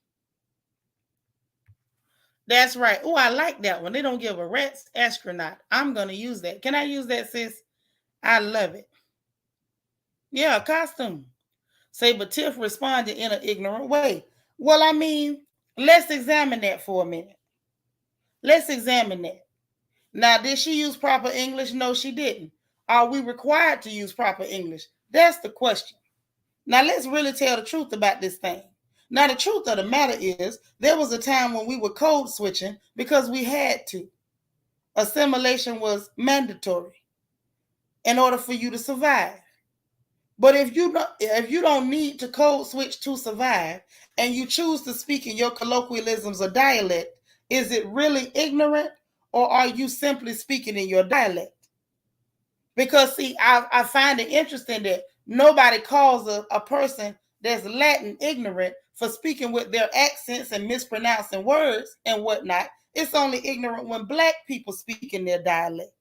That's right. Oh, I like that one. They don't give a rat's astronaut. I'm going to use that. Can I use that, sis? I love it. Yeah, costume. Say, but Tiff responded in an ignorant way. Well, I mean, let's examine that for a minute. Let's examine that. Now, did she use proper English? No, she didn't. Are we required to use proper English? That's the question. Now, let's really tell the truth about this thing. Now, the truth of the matter is, there was a time when we were code switching because we had to. Assimilation was mandatory in order for you to survive. But if you don't need to code switch to survive, and you choose to speak in your colloquialisms or dialect, is it really ignorant, or are you simply speaking in your dialect? Because see, I find it interesting that nobody calls a person that's Latin ignorant for speaking with their accents and mispronouncing words and whatnot. It's only ignorant when black people speak in their dialect.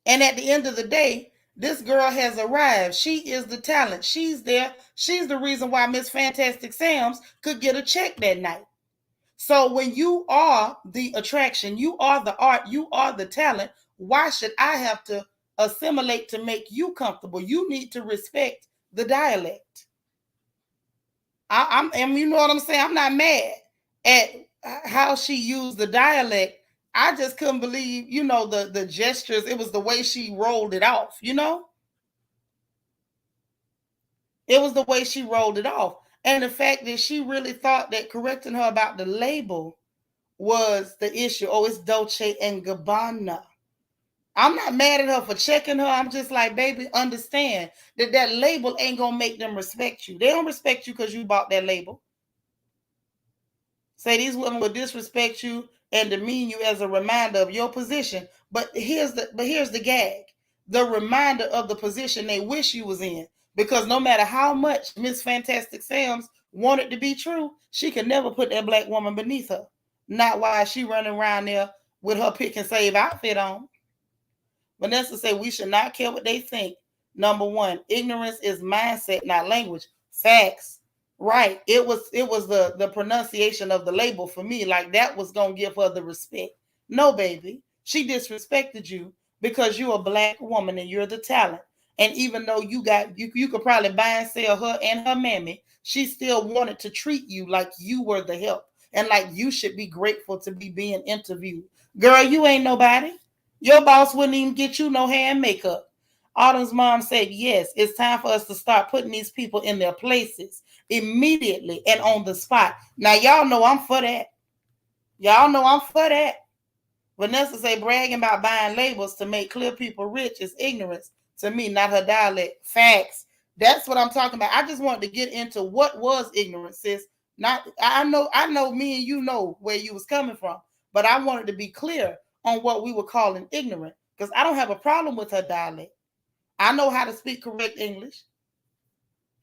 And at the end of the day, this girl has arrived. She is the talent. She's there. She's the reason why Miss Fantastic Sam's could get a check that night. So when you are the attraction, you are the art, you are the talent, why should I have to assimilate to make you comfortable? You need to respect the dialect. And you know what I'm saying? I'm not mad at how she used the dialect. I just couldn't believe, the gestures. It was the way she rolled it off, It was the way she rolled it off. And the fact that she really thought that correcting her about the label was the issue. Oh, it's Dolce and Gabbana. I'm not mad at her for checking her. I'm just like, baby, understand that label ain't gonna make them respect you. They don't respect you because you bought that label. Say these women will disrespect you and demean you as a reminder of your position. But here's the gag. The reminder of the position they wish you was in. Because no matter how much Miss Fantastic Sam's wanted to be true, she could never put that black woman beneath her. Not while she running around there with her pick and save outfit on. Vanessa said we should not care what they think. Number one, ignorance is mindset, not language. Facts. Right. It was the pronunciation of the label for me. Like that was gonna give her the respect. No, baby. She disrespected you because you're a black woman and you're the talent. And even though you could probably buy and sell her and her mammy, she still wanted to treat you like you were the help. And like you should be grateful to be being interviewed. Girl, you ain't nobody. Your boss wouldn't even get you no hair and makeup. Autumn's mom said, yes, it's time for us to start putting these people in their places immediately and on the spot. Now, y'all know I'm for that. Y'all know I'm for that. Vanessa say bragging about buying labels to make clear people rich is ignorance to me, not her dialect. Facts. That's what I'm talking about. I just wanted to get into what was ignorance, sis. Not I know me and you know where you was coming from, but I wanted to be clear on what we were calling ignorant because I don't have a problem with her dialect. I know how to speak correct English.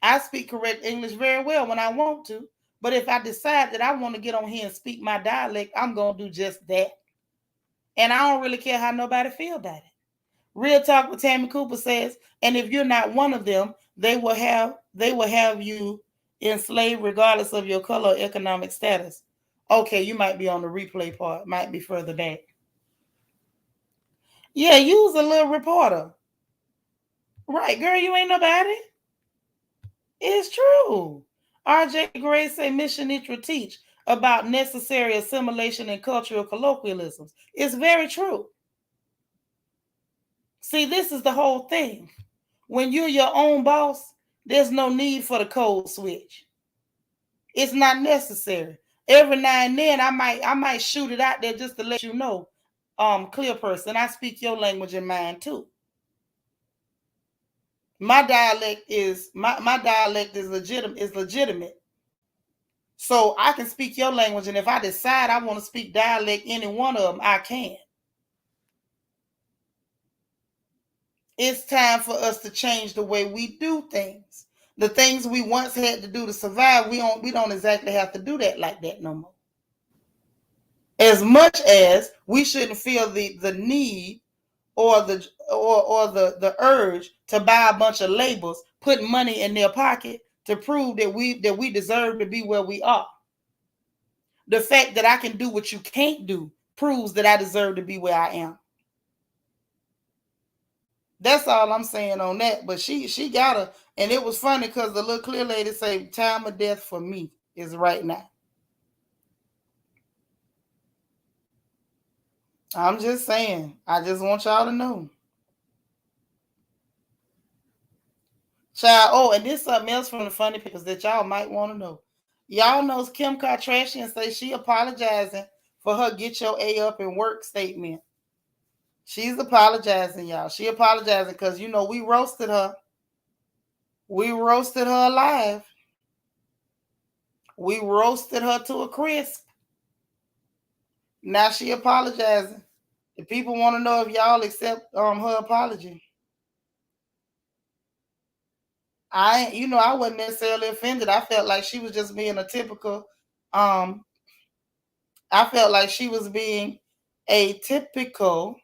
I speak correct English very well when I want to. But if I decide that I want to get on here and speak my dialect, I'm going to do just that. And I don't really care how nobody feel about it. Real Talk with Tammy Cooper says, and if you're not one of them, they will have you enslaved regardless of your color or economic status. Okay, you might be on the replay part, might be further back. Yeah, you was a little reporter. Right, girl, you ain't nobody. It's true. R.J. Gray say Mission Nitra teach about necessary assimilation and cultural colloquialisms. It's very true. See, this is the whole thing. When you're your own boss, there's no need for the code switch. It's not necessary. Every now and then I might shoot it out there just to let you know, clear person, I speak your language and mine too. My dialect is legitimate. So I can speak your language, and if I decide I want to speak dialect, any one of them, I can. It's time for us to change the way we do things. The things we once had to do to survive, we don't exactly have to do that like that no more. As much as we shouldn't feel the need or the urge to buy a bunch of labels, put money in their pocket to prove that we deserve to be where we are. The fact that I can do what you can't do proves that I deserve to be where I am. That's all I'm saying on that. But she got her, and it was funny because the little clear lady said, "Time of death for me is right now." I'm just saying. I just want y'all to know. Child, oh, and this something else from the funny papers that y'all might want to know. Y'all knows Kim Kardashian say she apologizing for her get your A up and work statement. She's apologizing, y'all. She apologizing because we roasted her. We roasted her alive. We roasted her to a crisp. Now she apologizing. The people want to know if y'all accept her apology. I wasn't necessarily offended. I felt like she was just being a typical um I felt like she was being a typical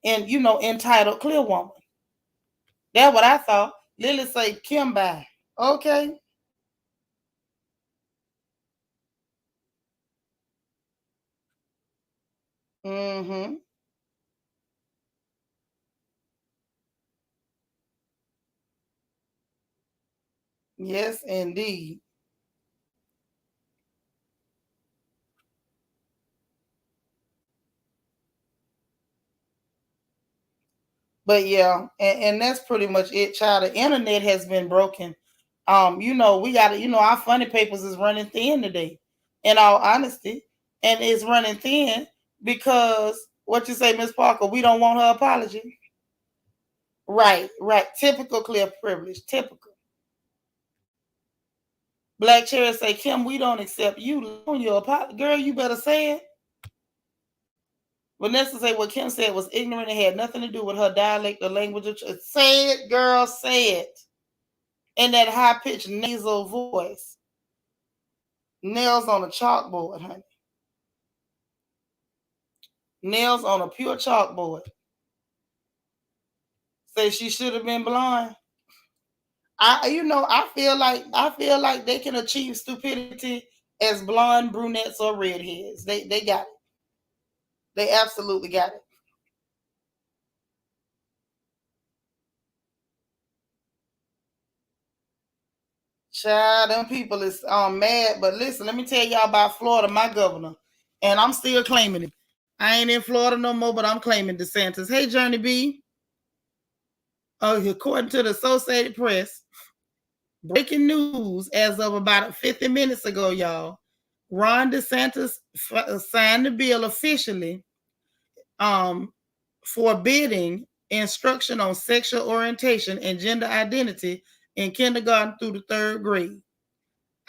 and entitled clear woman. That's what I thought. Lily say Kim by. Okay. Mm-hmm. Yes, indeed. But yeah, and that's pretty much it, child. The internet has been broken. We got to, our funny papers is running thin today, in all honesty. And it's running thin because what you say, Miss Parker, we don't want her apology. Right, right. Typical clear privilege. Typical. Black Cherry say, Kim, we don't accept you on your apology. Girl, you better say it. Vanessa say what Kim said was ignorant and had nothing to do with her dialect or language. Say it, girl, say it. In that high pitched nasal voice. Nails on a chalkboard, honey. Nails on a pure chalkboard. Say she should have been blonde. I feel like they can achieve stupidity as blonde, brunettes, or redheads. They got it. They absolutely got it. Child, them people is mad. But listen, let me tell y'all about Florida, my governor. And I'm still claiming it. I ain't in Florida no more, but I'm claiming DeSantis. Hey, Journey B. According to the Associated Press, breaking news as of about 50 minutes ago, y'all. Ron DeSantis signed the bill officially um, forbidding instruction on sexual orientation and gender identity in kindergarten through the third grade.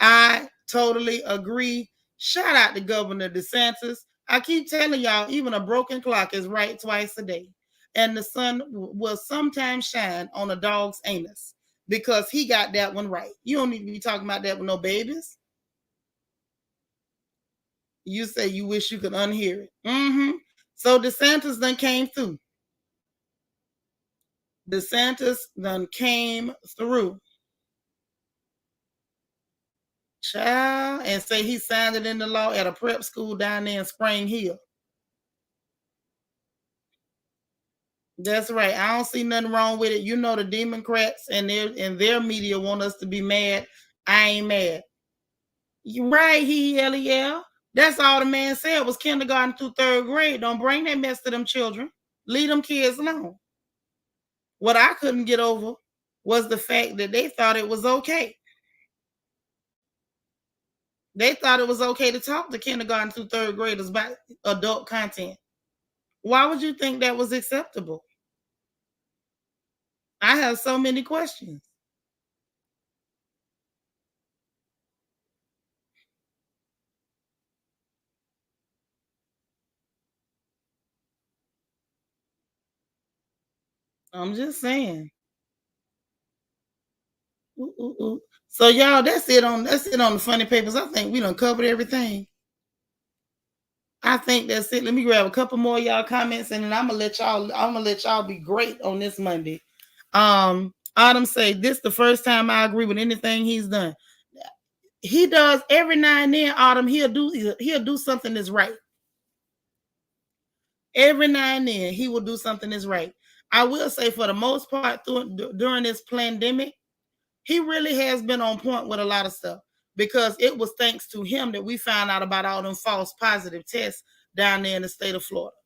I totally agree. Shout out to Governor DeSantis. I keep telling y'all, even a broken clock is right twice a day. And the sun will sometimes shine on a dog's anus because he got that one right. You don't need to be talking about that with no babies. You say you wish you could unhear it. Mm-hmm. So DeSantis done came through. DeSantis done came through. Child, and say he signed it into law at a prep school down there in Spring Hill. That's right. I don't see nothing wrong with it. The Democrats and their media want us to be mad. I ain't mad. You right, Lel. That's all the man said was kindergarten through third grade. Don't bring that mess to them children. Leave them kids alone. What I couldn't get over was the fact that they thought it was okay. They thought it was okay to talk to kindergarten through third graders about adult content. Why would you think that was acceptable? I have so many questions. I'm just saying. Ooh, ooh, ooh. So y'all, that's it on the funny papers. I think we done covered everything. I think that's it. Let me grab a couple more of y'all comments and then I'm gonna let y'all be great on this Monday. Autumn say this the first time I agree with anything he's done. He does every now and then, Autumn, he'll do something that's right. Every now and then he will do something that's right. I will say for the most part during this pandemic, he really has been on point with a lot of stuff because it was thanks to him that we found out about all them false positive tests down there in the state of Florida.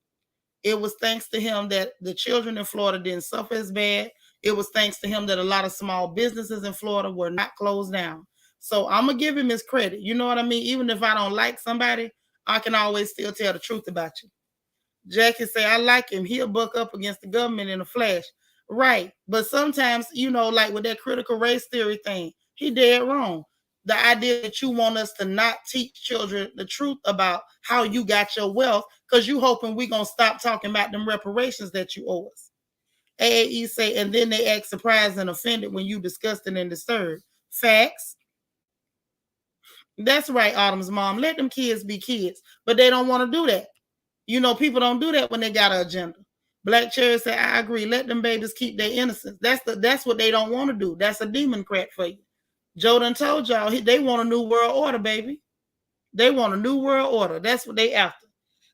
It was thanks to him that the children in Florida didn't suffer as bad. it was thanks to him that a lot of small businesses in Florida were not closed down. So I'm gonna give him his credit. You know what I mean? Even if I don't like somebody, I can always still tell the truth about you. Jackie say, I like him. He'll buck up against the government in a flash. Right. But sometimes, like with that critical race theory thing, he dead wrong. The idea that you want us to not teach children the truth about how you got your wealth because you hoping we going to stop talking about them reparations that you owe us. AAE say, and then they act surprised and offended when you discussed it and disturbed. Facts. That's right, Autumn's mom. Let them kids be kids, but they don't want to do that. People don't do that when they got an agenda. Black Cherry said, I agree. Let them babies keep their innocence. That's what they don't want to do. That's a democrat for you. Joe done told y'all they want a new world order, baby. They want a new world order. That's what they after.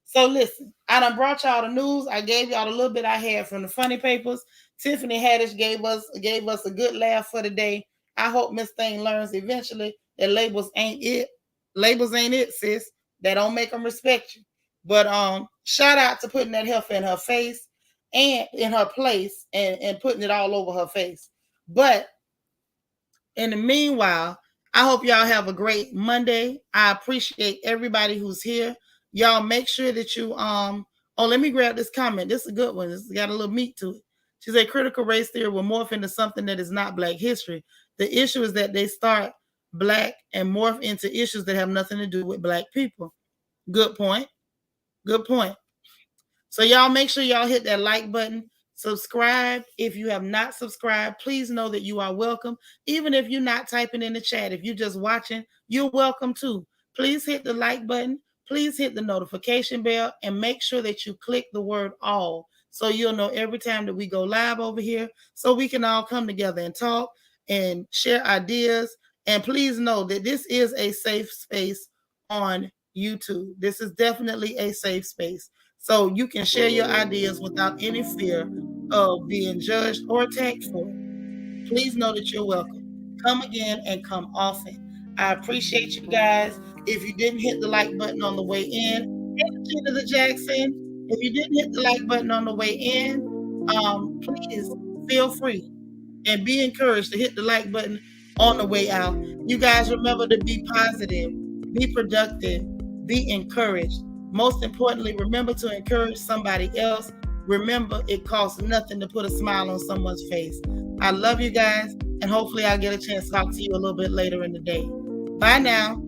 So listen, I done brought y'all the news. I gave y'all a little bit I had from the funny papers. Tiffany Haddish gave us a good laugh for the day. I hope Miss Thing learns eventually that labels ain't it. Labels ain't it, sis. That don't make them respect you. But shout out to putting that heifer in her face and in her place and putting it all over her face. But in the meanwhile, I hope y'all have a great Monday. I appreciate everybody who's here. Y'all make sure that you let me grab this comment. This is a good one. This got a little meat to it. She said critical race theory will morph into something that is not Black history. The issue is that they start Black and morph into issues that have nothing to do with Black people. Good point. Good point. So y'all make sure y'all hit that like button. Subscribe. If you have not subscribed, please know that you are welcome. Even if you're not typing in the chat, if you're just watching, you're welcome too. Please hit the like button. Please hit the notification bell and make sure that you click the word all so you'll know every time that we go live over here so we can all come together and talk and share ideas. And please know that this is a safe space on YouTube. This is definitely a safe space. So you can share your ideas without any fear of being judged or attacked for it. Please know that you're welcome. Come again and come often. I appreciate you guys. If you didn't hit the like button on the way in, Gina the Jackson, if you didn't hit the like button on the way in, please feel free and be encouraged to hit the like button on the way out. You guys remember to be positive, be productive, be encouraged. Most importantly, remember to encourage somebody else. Remember, it costs nothing to put a smile on someone's face. I love you guys, and hopefully I'll get a chance to talk to you a little bit later in the day. Bye now.